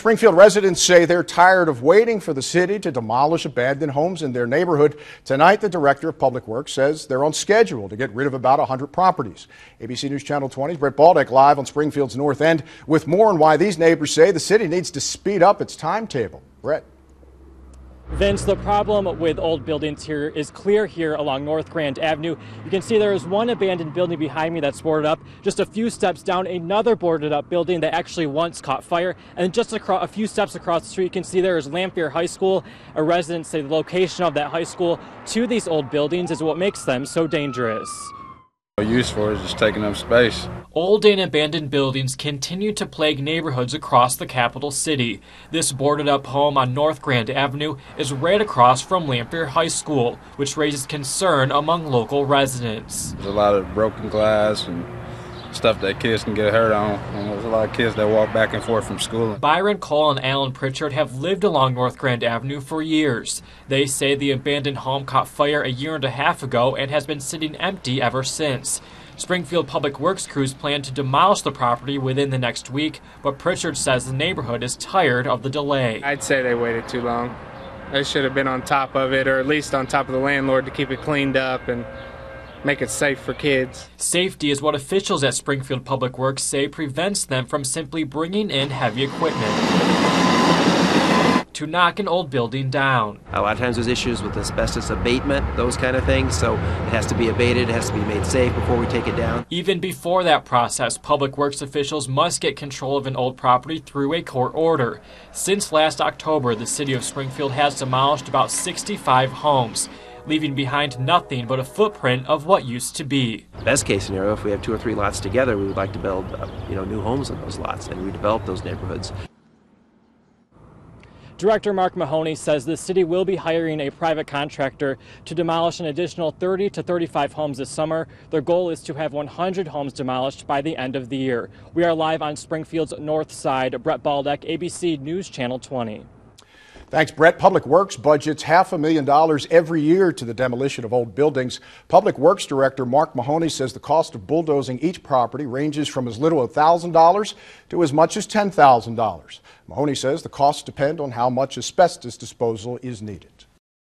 Springfield residents say they're tired of waiting for the city to demolish abandoned homes in their neighborhood. Tonight, the director of Public Works says they're on schedule to get rid of about 100 properties. ABC News Channel 20's Brett Baldeck live on Springfield's North End with more on why these neighbors say the city needs to speed up its timetable. Brett. Vince, the problem with old buildings here is clear here along North Grand Avenue. You can see there is one abandoned building behind me that's boarded up. Just a few steps down, another boarded up building that actually once caught fire. And just a few steps across the street, you can see there is Lanphier High School. A residents say the location of that high school to these old buildings is what makes them so dangerous. Use for is just taking up space. Old and abandoned buildings continue to plague neighborhoods across the capital city. This boarded up home on North Grand Avenue is right across from Lanphier High School, which raises concern among local residents. There's a lot of broken glass and stuff that kids can get hurt on, and there's a lot of kids that walk back and forth from school. Byron Cole and Alan Pritchard have lived along North Grand Avenue for years. They say the abandoned home caught fire a year and a half ago and has been sitting empty ever since. Springfield Public Works crews plan to demolish the property within the next week, but Pritchard says the neighborhood is tired of the delay. I'd say they waited too long. They should have been on top of it, or at least on top of the landlord to keep it cleaned up and make it safe for kids. Safety is what officials at Springfield Public Works say prevents them from simply bringing in heavy equipment to knock an old building down. A lot of times there's issues with asbestos abatement, those kind of things, so it has to be abated, it has to be made safe before we take it down. Even before that process, Public Works officials must get control of an old property through a court order. Since last October, the city of Springfield has demolished about 65 homes, leaving behind nothing but a footprint of what used to be. Best case scenario, if we have 2 or 3 lots together, we would like to build new homes on those lots and redevelop those neighborhoods. Director Mark Mahoney says the city will be hiring a private contractor to demolish an additional 30 to 35 homes this summer. Their goal is to have 100 homes demolished by the end of the year. We are live on Springfield's north side. Brett Baldeck, ABC News Channel 20. Thanks, Brett. Public Works budgets $500,000 every year to the demolition of old buildings. Public Works Director Mark Mahoney says the cost of bulldozing each property ranges from as little as $1,000 to as much as $10,000. Mahoney says the costs depend on how much asbestos disposal is needed.